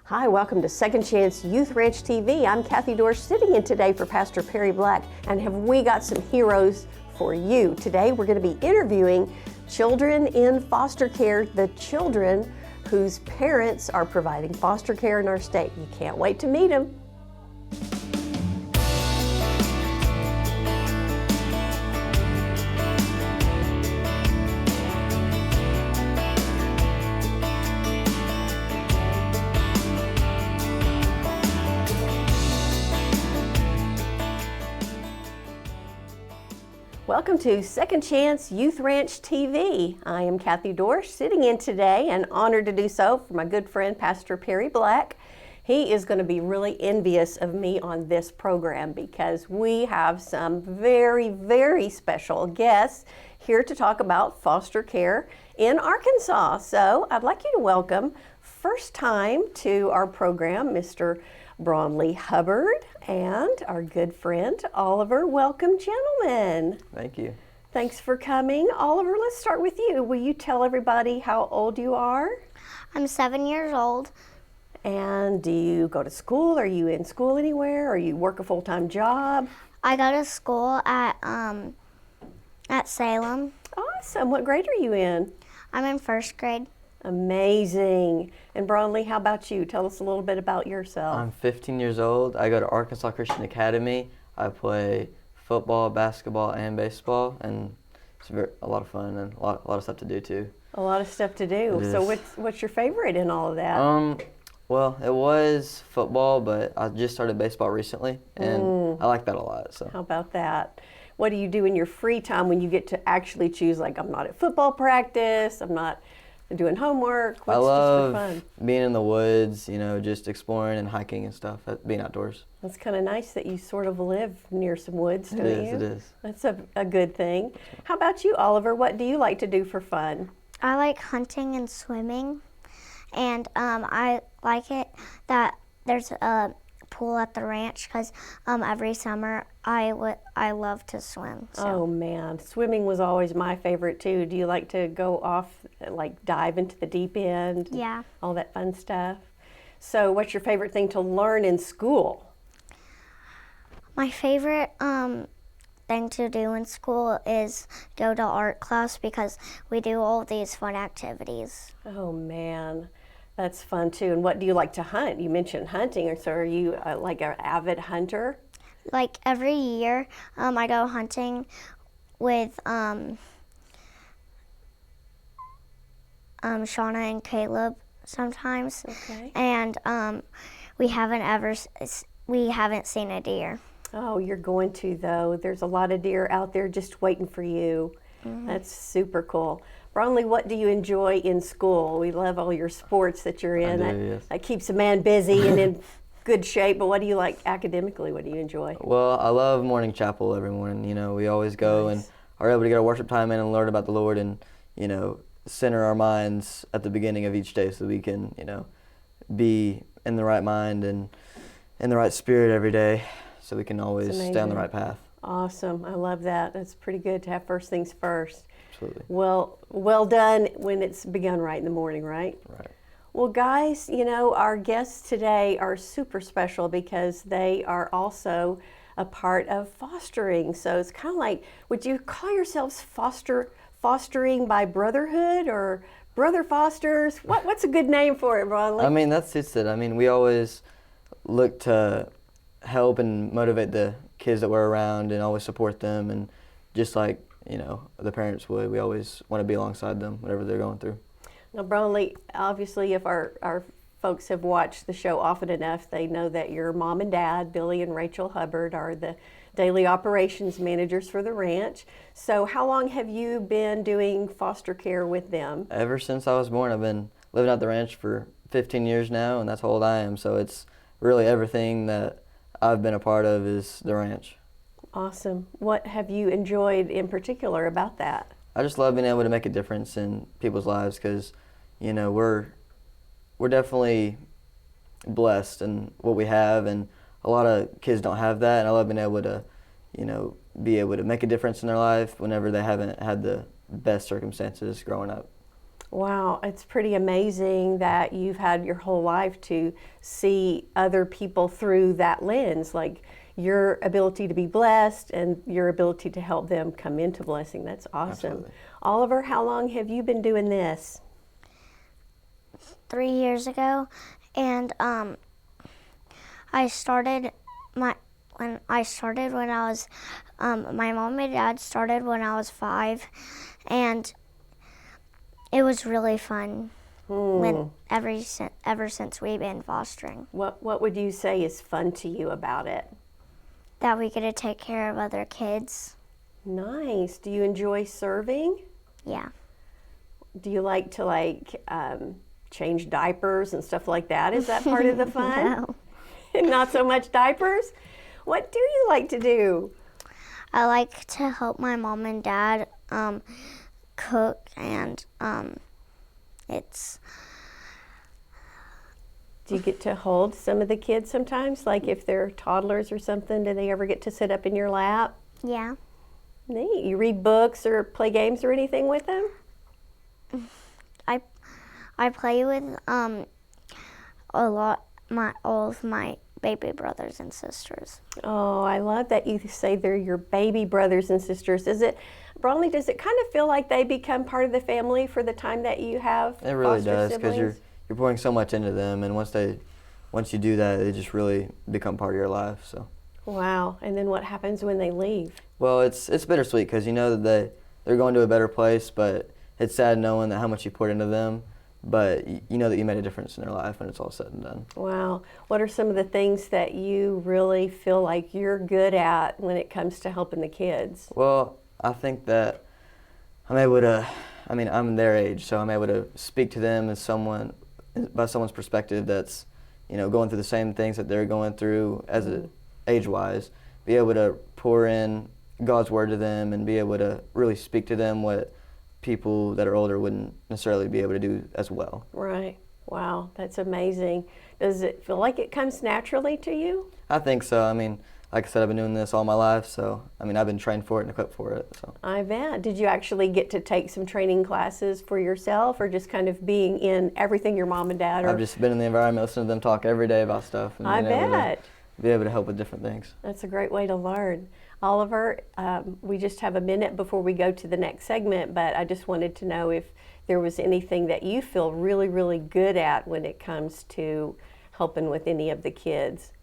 Hi, welcome to Second Chance Youth Ranch TV. I'm Kathy Dorsch, sitting in today for Pastor Perry Black, and have we got some heroes for you. Today we're going to be interviewing children in foster care, the children whose parents are providing foster care in our state. You can't wait to meet them. Welcome to Second Chance Youth Ranch TV. I am Kathy Dorsch, sitting in today and honored to do so for my good friend Pastor Perry Black. He is going to be really envious of me on this program because we have some very, very special guests here to talk about foster care in Arkansas. So I'd like you to welcome, first time to our program, Mr. Bronley Hubbard and our good friend Oliver. Welcome, gentlemen. Thank you. Thanks for coming. Oliver, let's start with you. Will you tell everybody how old you are? I'm 7 years old. And do you go to school? Are you in school anywhere? Or you work a full-time job? I go to school at Salem. Awesome. What grade are you in? I'm in first grade. Amazing. And Bronley, how about you? Tell us a little bit about yourself. I'm 15 years old. I go to Arkansas Christian Academy. I play football, basketball, and baseball, and it's a lot of fun and a lot of stuff to do too. A lot of stuff to do. So what's your favorite in all of that? Well, it was football, but I just started baseball recently, and I like that a lot. So. How about that? What do you do in your free time when you get to actually choose, like, I'm not at football practice, I'm not doing homework? What's I love just for fun? Being in the woods, you know, just exploring and hiking and stuff, being outdoors. It's kind of nice that you sort of live near some woods, don't you? It is. That's a good thing. How about you, Oliver? What do you like to do for fun? I like hunting and swimming, and I like it that there's a pool at the ranch because every summer I love to swim. So. Oh man, swimming was always my favorite too. Do you like to go off, like dive into the deep end? Yeah. All that fun stuff. So what's your favorite thing to learn in school? My favorite thing to do in school is go to art class because we do all these fun activities. Oh man, that's fun too. And what do you like to hunt? You mentioned hunting, so are you like an avid hunter? Like every year, I go hunting with Shauna and Caleb sometimes. Okay. And we haven't seen a deer. Oh, you're going to though. There's a lot of deer out there just waiting for you. Mm-hmm. That's super cool. Bronley, what do you enjoy in school? We love all your sports that you're in. Yes. That keeps a man busy and in good shape, but what do you like academically? What do you enjoy? Well, I love morning chapel every morning. You know, we always go and are able to get our worship time in and learn about the Lord and, you know, center our minds at the beginning of each day so we can, you know, be in the right mind and in the right spirit every day so we can always stay on the right path. Awesome. I love that. That's pretty good to have first things first. Absolutely. Well done when it's begun right in the morning, right? Right. Well, guys, you know, our guests today are super special because they are also a part of fostering. So it's kind of like, would you call yourselves fostering by brotherhood or brother fosters? What's a good name for it, Bronley? I mean, that's it. I mean, we always look to help and motivate the kids that we're around and always support them. And just like, you know, the parents would, we always want to be alongside them, whatever they're going through. Now, Bronley, obviously, if our folks have watched the show often enough, they know that your mom and dad, Billy and Rachel Hubbard, are the daily operations managers for the ranch. So how long have you been doing foster care with them? Ever since I was born. I've been living at the ranch for 15 years now, and that's how old I am. So it's really everything that I've been a part of is the ranch. Awesome. What have you enjoyed in particular about that? I just love being able to make a difference in people's lives because, you know, we're definitely blessed in what we have, and a lot of kids don't have that, and I love being able to, you know, be able to make a difference in their life whenever they haven't had the best circumstances growing up. Wow, it's pretty amazing that you've had your whole life to see other people through that lens, like your ability to be blessed and your ability to help them come into blessing. That's awesome. Absolutely. Oliver, how long have you been doing this? 3 years ago, and I started my when I was my mom and dad started when I was 5, and it was really fun. When ever since we've been fostering, What would you say is fun to you about it? that we get to take care of other kids. Nice. Do you enjoy serving? Yeah. Do you like to change diapers and stuff like that? Is that part of the fun? No. Not so much diapers? What do you like to do? I like to help my mom and dad cook, and it's Do you get to hold some of the kids sometimes? Like if they're toddlers or something, do they ever get to sit up in your lap? yeah. Neat. You read books or play games or anything with them? I play with all of my baby brothers and sisters. Oh, I love that you say they're your baby brothers and sisters. Bronley, does it kind of feel like they become part of the family for the time that you have It really foster does, because siblings? you're pouring so much into them, and once you do that, they just really become part of your life. So. Wow. And then what happens when they leave? Well, it's bittersweet, because you know that they're going to a better place, but it's sad knowing that how much you poured into them, but you know that you made a difference in their life when it's all said and done. Wow. What are some of the things that you really feel like you're good at when it comes to helping the kids? Well, I think that I'm able to, I'm their age, so I'm able to speak to them by someone's perspective that's, going through the same things that they're going through age-wise, be able to pour in God's word to them and be able to really speak to them what people that are older wouldn't necessarily be able to do as well. Right. Wow, that's amazing. Does it feel like it comes naturally to you? I think so. Like I said, I've been doing this all my life, so I've been trained for it and equipped for it. So I bet. Did you actually get to take some training classes for yourself, or just kind of being in everything your mom and dad are? I've just been in the environment, listening to them talk every day about stuff, and I bet. Be able to help with different things. That's a great way to learn. Oliver, we just have a minute before we go to the next segment, but I just wanted to know if there was anything that you feel really, really good at when it comes to helping with any of the kids.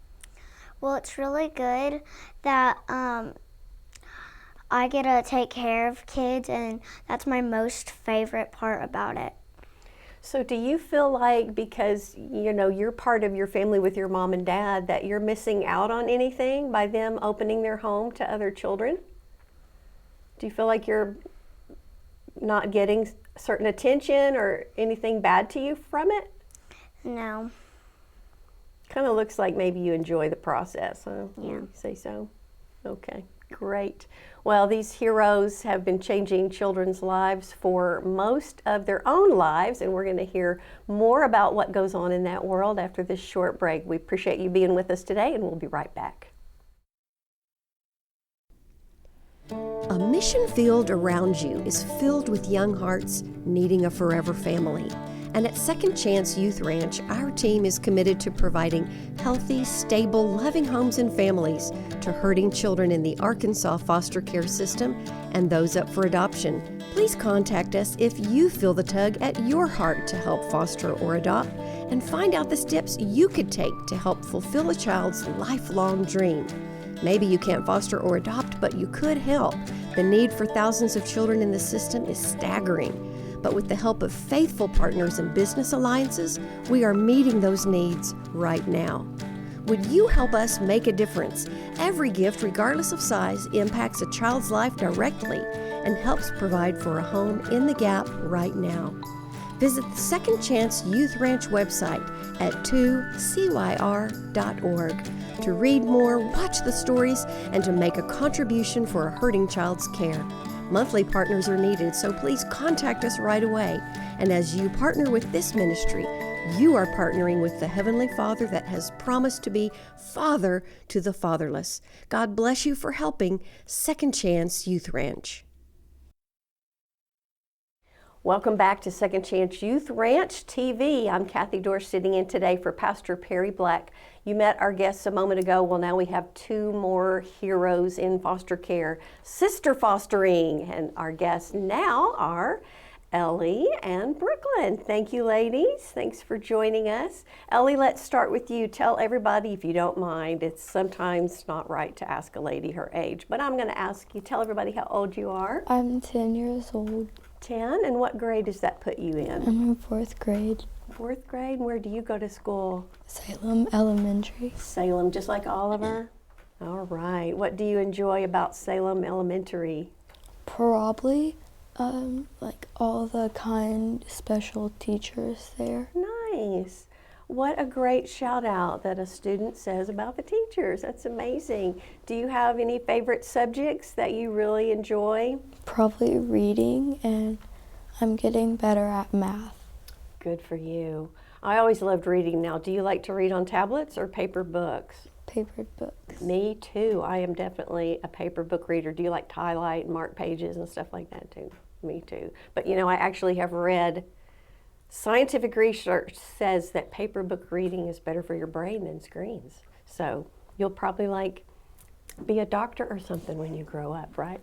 Well, it's really good that I get to take care of kids, and that's my most favorite part about it. So do you feel like, because you're part of your family with your mom and dad, that you're missing out on anything by them opening their home to other children? Do you feel like you're not getting certain attention or anything bad to you from it? No. Kind of looks like maybe you enjoy the process, huh? Yeah. You say so? Okay, great. Well, these heroes have been changing children's lives for most of their own lives, and we're going to hear more about what goes on in that world after this short break. We appreciate you being with us today, and we'll be right back. A mission field around you is filled with young hearts needing a forever family. And at Second Chance Youth Ranch, our team is committed to providing healthy, stable, loving homes and families to hurting children in the Arkansas foster care system and those up for adoption. Please contact us if you feel the tug at your heart to help foster or adopt, and find out the steps you could take to help fulfill a child's lifelong dream. Maybe you can't foster or adopt, but you could help. The need for thousands of children in the system is staggering. But with the help of faithful partners and business alliances, we are meeting those needs right now. Would you help us make a difference? Every gift, regardless of size, impacts a child's life directly and helps provide for a home in the gap right now. Visit the Second Chance Youth Ranch website at 2CYR.org to read more, watch the stories, and to make a contribution for a hurting child's care. Monthly partners are needed, so please contact us right away. And as you partner with this ministry, you are partnering with the Heavenly Father that has promised to be Father to the fatherless. God bless you for helping Second Chance Youth Ranch. Welcome back to Second Chance Youth Ranch TV. I'm Kathy Dorsch sitting in today for Pastor Perry Black. You met our guests a moment ago. Well, now we have two more heroes in foster care, sister fostering. And our guests now are Ellie and Brooklyn. Thank you, ladies. Thanks for joining us. Ellie, let's start with you. Tell everybody, if you don't mind, it's sometimes not right to ask a lady her age, but I'm going to ask you, tell everybody how old you are. I'm 10 years old. 10, and what grade does that put you in? I'm in 4th grade. 4th grade, and where do you go to school? Salem Elementary. Salem, just like Oliver? All right. What do you enjoy about Salem Elementary? Probably like all the kind special teachers there. Nice. What a great shout out that a student says about the teachers. That's amazing. Do you have any favorite subjects that you really enjoy? Probably reading, and I'm getting better at math. Good for you. I always loved reading. Now, do you like to read on tablets or paper books? Paper books. Me too. I am definitely a paper book reader. Do you like to highlight and mark pages and stuff like that too? Me too. But you know, I actually have read scientific research says that paper book reading is better for your brain than screens. So you'll probably be a doctor or something when you grow up, right?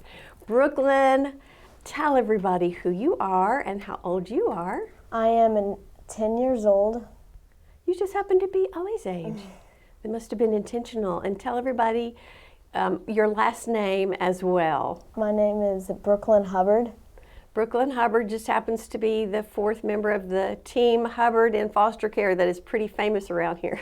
Brooklyn, tell everybody who you are and how old you are. I am 10 years old. You just happen to be Ellie's age. It must have been intentional. And tell everybody your last name as well. My name is Brooklyn Hubbard. Brooklyn Hubbard just happens to be the 4th member of the team Hubbard in foster care that is pretty famous around here.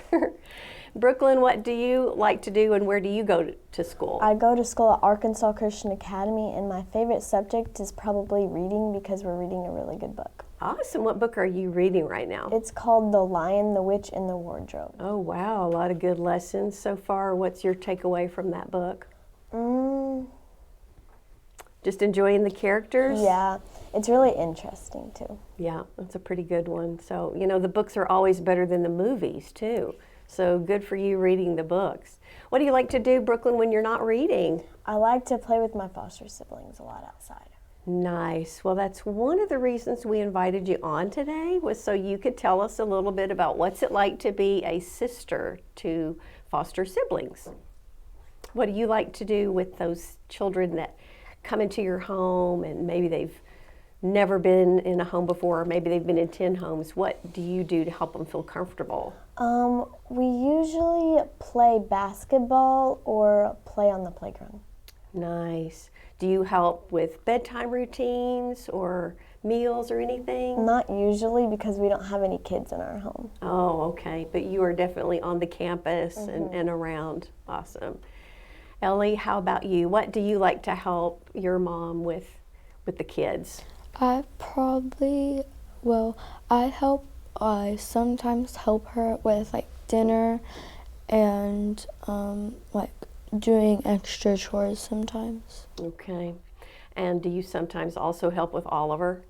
Brooklyn, what do you like to do and where do you go to school? I go to school at Arkansas Christian Academy, and my favorite subject is probably reading because we're reading a really good book. Awesome. What book are you reading right now? It's called The Lion, the Witch, and the Wardrobe. Oh, wow. A lot of good lessons so far. What's your takeaway from that book? Just enjoying the characters? Yeah, it's really interesting too. Yeah, that's a pretty good one. So, you know, the books are always better than the movies too. So good for you reading the books. What do you like to do, Brooklyn, when you're not reading? I like to play with my foster siblings a lot outside. Nice. Well, that's one of the reasons we invited you on today, was so you could tell us a little bit about what's it like to be a sister to foster siblings. What do you like to do with those children that come into your home and maybe they've never been in a home before, or maybe they've been in 10 homes? What do you do to help them feel comfortable? We usually play basketball or play on the playground. Nice. Do you help with bedtime routines or meals or anything? Not usually, because we don't have any kids in our home. Oh, okay. But you are definitely on the campus and around. Awesome. Ellie, how about you? What do you like to help your mom with the kids? I sometimes help her with dinner and doing extra chores sometimes. Okay. And do you sometimes also help with Oliver?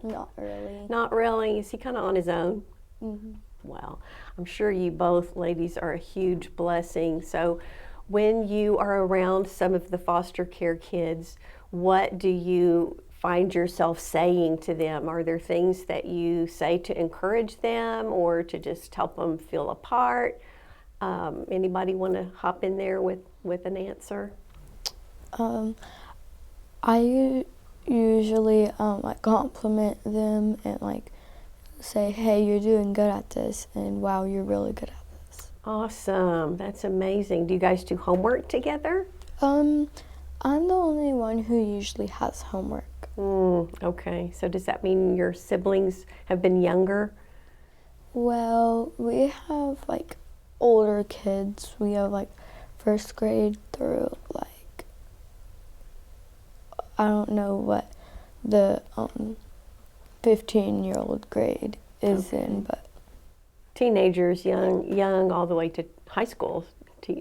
Not really. Not really. Is he kind of on his own? Mm-hmm. Well, I'm sure you both ladies are a huge blessing. So when you are around some of the foster care kids, what do you find yourself saying to them? Are there things that you say to encourage them or to just help them feel a part? Anybody want to hop in there with an answer? I usually compliment them and say, hey, you're doing good at this, and wow, you're really good at this. Awesome. That's amazing. Do you guys do homework together? I'm the only one who usually has homework. Okay. So does that mean your siblings have been younger? Well, we have older kids. We have 1st grade through I don't know what the 15-year-old grade is in, but teenagers, young all the way to high school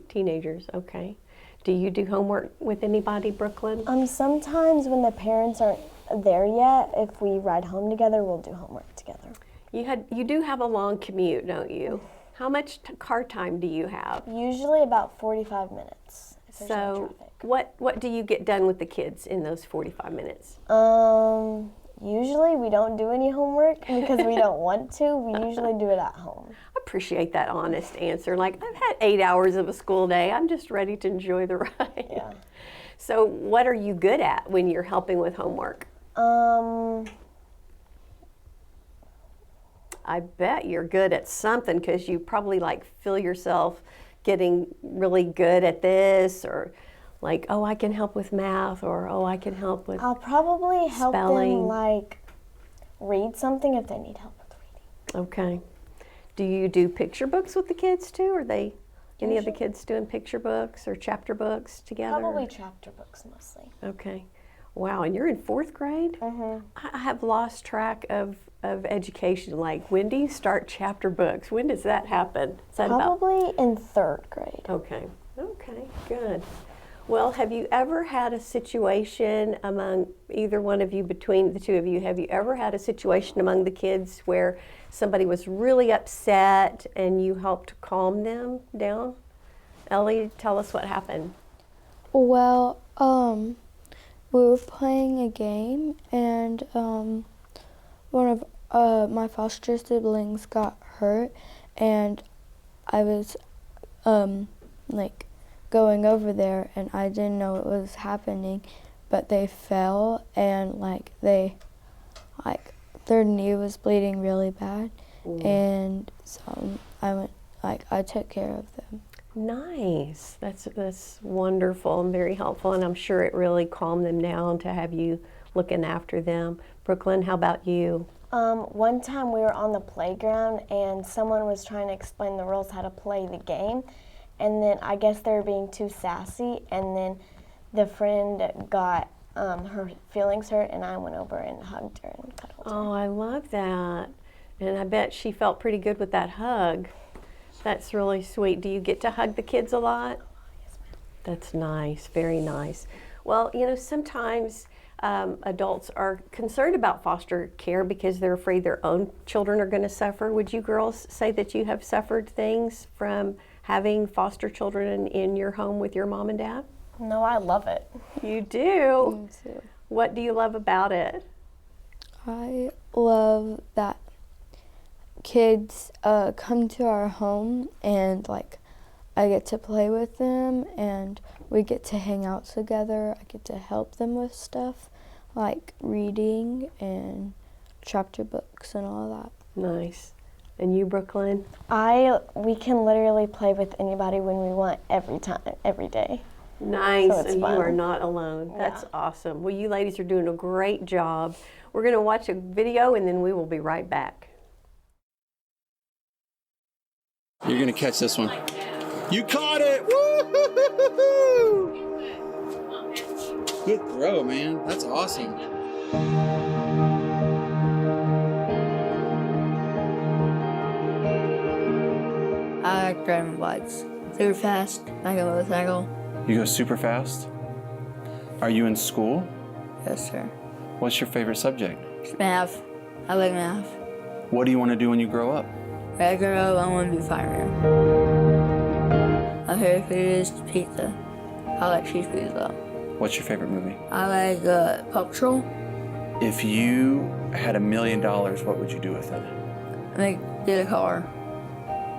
teenagers. Okay. Do you do homework with anybody, Brooklyn? Sometimes when the parents aren't there yet, if we ride home together, we'll do homework together. You do have a long commute, don't you? How much car time do you have? Usually about 45 minutes. There's no So traffic. what do you get done with the kids in those 45 minutes? Usually we don't do any homework because we don't want to. We usually do it at home. I appreciate that honest answer. Like, I've had 8 hours of a school day. I'm just ready to enjoy the ride. Yeah. So what are you good at when you're helping with homework? I bet you're good at something because you probably like feel yourself getting really good at this, or like, oh, I can help with math, or oh, I can help with I'll probably help spelling. them like read something if they need help with reading. Okay. Do you do picture books with the kids too? Are they any of the kids doing picture books or chapter books together? Probably chapter books mostly. Okay. Wow, and you're in 4th grade? Mm-hmm. I have lost track of education. Like, when do you start chapter books? When does that happen? Is that Probably in 3rd grade. Okay. Okay, good. Well, have you ever had a situation among either one of you, between the two of you, have you ever had a situation among the kids where somebody was really upset and you helped calm them down? Ellie, tell us what happened. Well, we were playing a game, and one of my foster siblings got hurt, and I was like going over there, and I didn't know it was happening, but they fell, and like their knee was bleeding really bad. Ooh. And so I took care of them. Nice. That's wonderful and very helpful, and I'm sure it really calmed them down to have you looking after them. Brooklyn, how about you? One time we were on the playground and someone was trying to explain the rules how to play the game, and then I guess they were being too sassy, and then the friend got her feelings hurt, and I went over and hugged her and cuddled her. Oh, I love that. And I bet she felt pretty good with that hug. That's really sweet. Do you get to hug the kids a lot? Yes, ma'am. That's nice, very nice. Well, you know, sometimes adults are concerned about foster care because they're afraid their own children are going to suffer. Would you girls say that you have suffered things from having foster children in your home with your mom and dad? No, I love it. You do? Me too. What do you love about it? I love that kids come to our home, and like I get to play with them, and we get to hang out together. I get to help them with stuff like reading and chapter books and all that. Nice. And you, Brooklyn? We can literally play with anybody when we want, every time, every day. Nice, So it's and fun. you are not alone. That's awesome. Well, you ladies are doing a great job. We're going to watch a video, and then we will be right back. You're going to catch this one. You caught it! Woo! Good throw, man. That's awesome. I like driving bikes. Super fast, like a motorcycle. You go super fast? Are you in school? Yes, sir. What's your favorite subject? It's math. I like math. What do you want to do when you grow up? When I grow up, I want to be a fireman. My favorite food is pizza. I like cheese pizza. What's your favorite movie? I like Paw Patrol. If you had $1 million, what would you do with it? Get a car.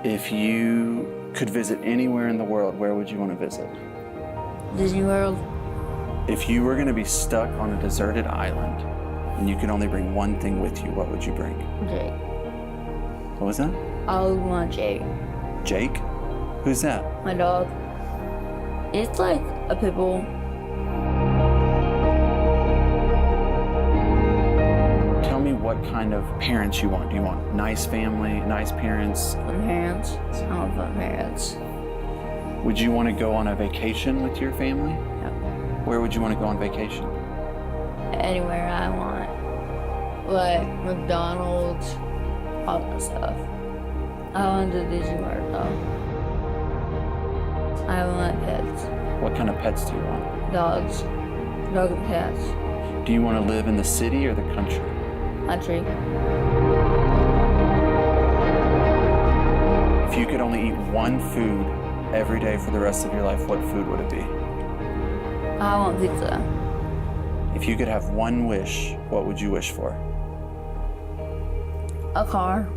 If you could visit anywhere in the world, where would you want to visit? Disney World. If you were going to be stuck on a deserted island and you could only bring one thing with you, what would you bring? Jake. What was that? I would want Jake. Jake? Who's that? My dog. It's like a pit bull. Tell me what kind of parents you want. Do you want nice family, nice parents? Fun parents. I want fun parents. Would you want to go on a vacation with your family? Yeah. Where would you want to go on vacation? Anywhere I want. Like McDonald's, all that stuff. I want to do Disney World though. I want pets. What kind of pets do you want? Dogs. Dog and cats. Do you want to live in the city or the country? Country. If you could only eat one food every day for the rest of your life, what food would it be? I want pizza. If you could have one wish, what would you wish for? A car.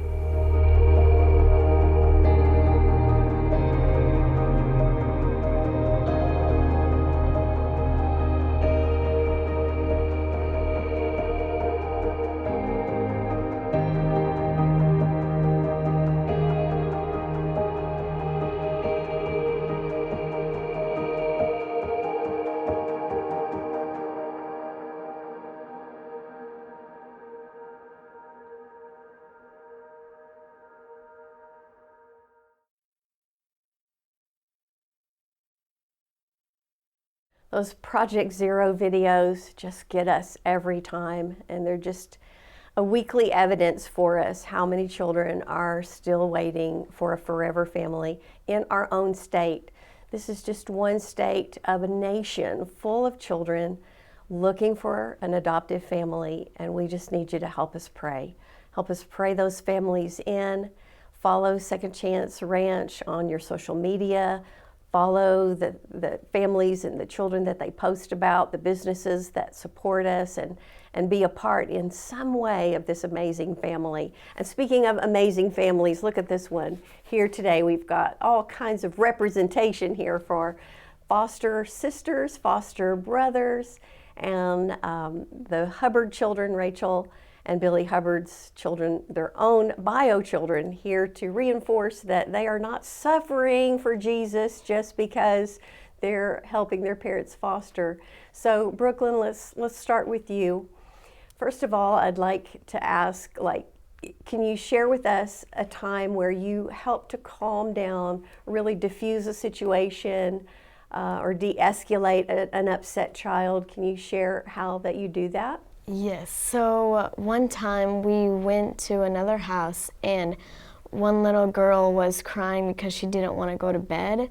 Those Project Zero videos just get us every time, and they're just a weekly evidence for us how many children are still waiting for a forever family in our own state. This is just one state of a nation full of children looking for an adoptive family, and we just need you to help us pray. Help us pray those families in. Follow Second Chance Ranch on your social media. Follow the families and the children that they post about, the businesses that support us, and be a part in some way of this amazing family. And speaking of amazing families, look at this one. Here today we've got all kinds of representation here for foster sisters, foster brothers, and the Hubbard children, Rachel and Billy Hubbard's children, their own bio children, here to reinforce that they are not suffering for Jesus just because they're helping their parents foster. So Brooklyn, let's start with you. First of all, I'd like to ask, can you share with us a time where you helped to calm down, really diffuse a situation, or de-escalate an upset child? Can you share how that you do that? Yes, so one time we went to another house and one little girl was crying because she didn't want to go to bed.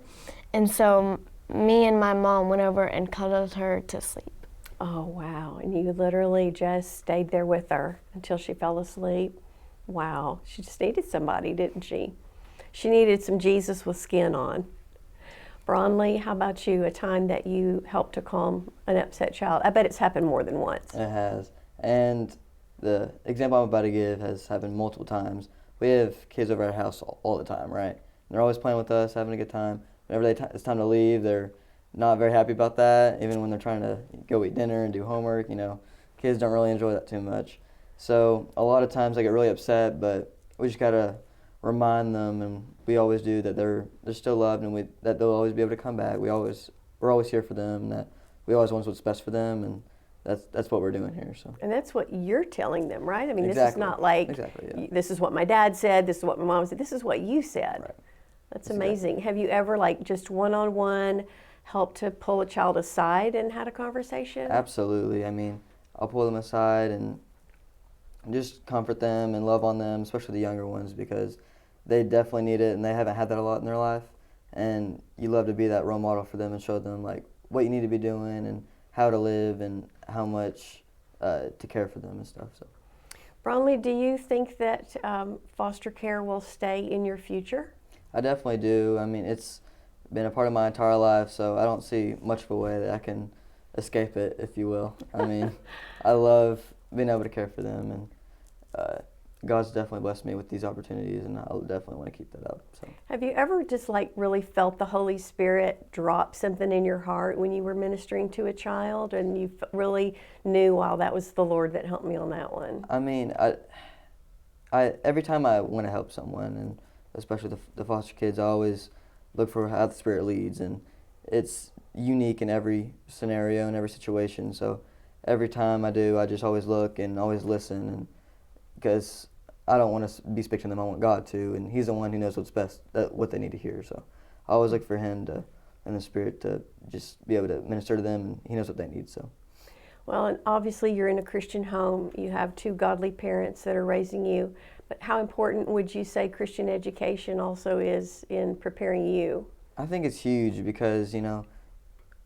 And so me and my mom went over and cuddled her to sleep. Oh, wow. And you literally just stayed there with her until she fell asleep? Wow. She just needed somebody, didn't she? She needed some Jesus with skin on. Bronley, how about you? A time that you helped to calm an upset child? I bet it's happened more than once. It has. And the example I'm about to give has happened multiple times. We have kids over at our house all the time, right? And they're always playing with us, having a good time. Whenever it's time to leave, they're not very happy about that. Even when they're trying to go eat dinner and do homework, kids don't really enjoy that too much. So a lot of times they get really upset, but we just gotta remind them, and we always do, that they're still loved, and that they'll always be able to come back. We're always here for them, and that we always want what's best for them, and that's what we're doing here. So. And that's what you're telling them, right? I mean, Exactly. This is not like, Exactly, yeah. This is what my dad said, this is what my mom said, this is what you said. Right. That's amazing. Have you ever, just one-on-one, helped to pull a child aside and had a conversation? Absolutely. I mean, I'll pull them aside and just comfort them and love on them, especially the younger ones, because they definitely need it, and they haven't had that a lot in their life. And you love to be that role model for them and show them what you need to be doing and how to live and how much to care for them and stuff. So, Bronley, do you think that foster care will stay in your future? I definitely do. I mean, it's been a part of my entire life, so I don't see much of a way that I can escape it, if you will. I mean, I love being able to care for them, and God's definitely blessed me with these opportunities, and I'll definitely want to keep that up. So. Have you ever just really felt the Holy Spirit drop something in your heart when you were ministering to a child, and you really knew, wow, that was the Lord that helped me on that one? I mean, I every time I want to help someone, and especially the foster kids, I always look for how the Spirit leads, and it's unique in every scenario and every situation. So every time I do, I just always look and always listen, and because I don't want to be speaking to them, I want God to, and He's the one who knows what's best, what they need to hear. So I always look for Him and the Spirit to just be able to minister to them, and He knows what they need. So. Well, and obviously you're in a Christian home. You have two godly parents that are raising you. But how important would you say Christian education also is in preparing you? I think it's huge because,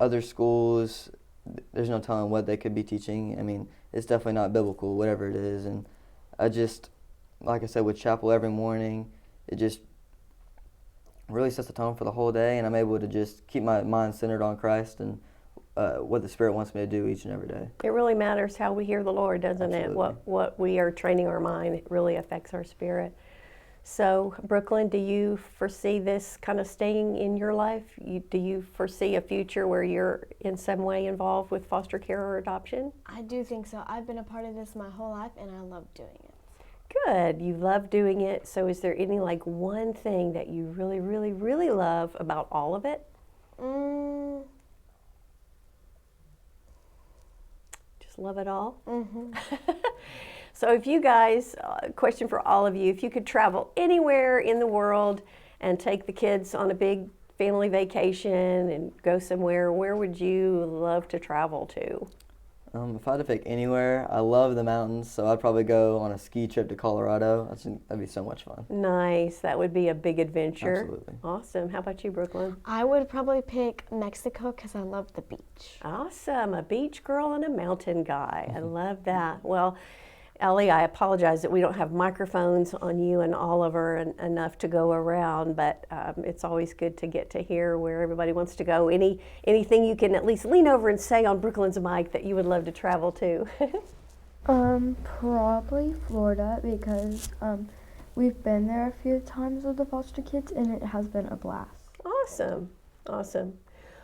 other schools, there's no telling what they could be teaching. I mean, it's definitely not biblical, whatever it is. And I just, like I said, with chapel every morning, it just really sets the tone for the whole day, and I'm able to just keep my mind centered on Christ and what the Spirit wants me to do each and every day. It really matters how we hear the Lord, doesn't it? Absolutely. What we are training our mind, it really affects our spirit. So, Brooklyn, do you foresee this kind of staying in your life? Do you foresee a future where you're in some way involved with foster care or adoption? I do think so. I've been a part of this my whole life, and I love doing it. Good. You love doing it. So, is there any like one thing that you really, really, really love about all of it? Just love it all? Mm-hmm. So if you guys, question for all of you, if you could travel anywhere in the world and take the kids on a big family vacation and go somewhere, where would you love to travel to? If I had to pick anywhere, I love the mountains, so I'd probably go on a ski trip to Colorado. That'd be so much fun. Nice. That would be a big adventure. Absolutely. Awesome. How about you, Brooklyn? I would probably pick Mexico because I love the beach. Awesome. A beach girl and a mountain guy. I love that. Well, Ellie, I apologize that we don't have microphones on you and Oliver enough to go around, but it's always good to get to hear where everybody wants to go. Anything you can at least lean over and say on Brooklyn's mic that you would love to travel to? Probably Florida, because we've been there a few times with the foster kids and it has been a blast. Awesome. Awesome.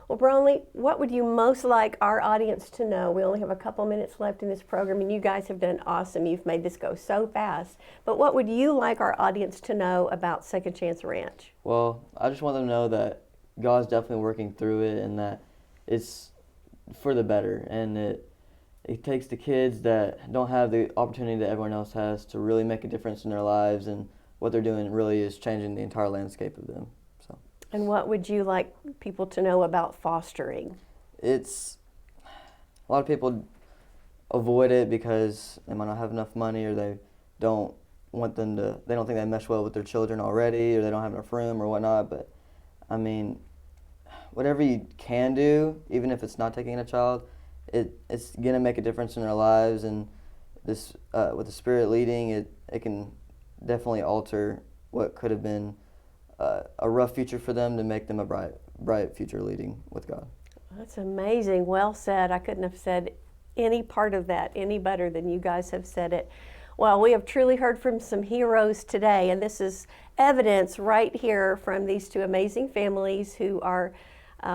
Well, Bronley, what would you most like our audience to know? We only have a couple minutes left in this program, and you guys have done awesome. You've made this go so fast. But what would you like our audience to know about Second Chance Ranch? Well, I just want them to know that God's definitely working through it and that it's for the better. And it takes the kids that don't have the opportunity that everyone else has to really make a difference in their lives, and what they're doing really is changing the entire landscape of them. And what would you like people to know about fostering? A lot of people avoid it because they might not have enough money, or they don't think they mesh well with their children already, or they don't have enough room or whatnot. But I mean, whatever you can do, even if it's not taking in a child, it's gonna make a difference in their lives. And this, with the Spirit leading, it can definitely alter what could have been a rough future for them to make them a bright future leading with God. That's amazing. Well said. I couldn't have said any part of that any better than you guys have said it. Well, we have truly heard from some heroes today, and this is evidence right here from these two amazing families who are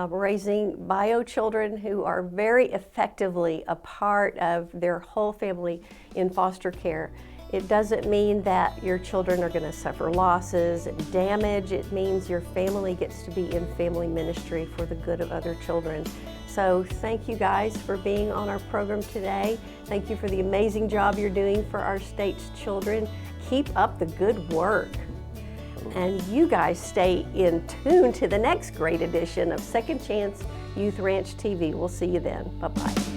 raising bio children who are very effectively a part of their whole family in foster care. It doesn't mean that your children are going to suffer losses and damage. It means your family gets to be in family ministry for the good of other children. So thank you guys for being on our program today. Thank you for the amazing job you're doing for our state's children. Keep up the good work. And you guys stay in tune to the next great edition of Second Chance Youth Ranch TV. We'll see you then. Bye-bye.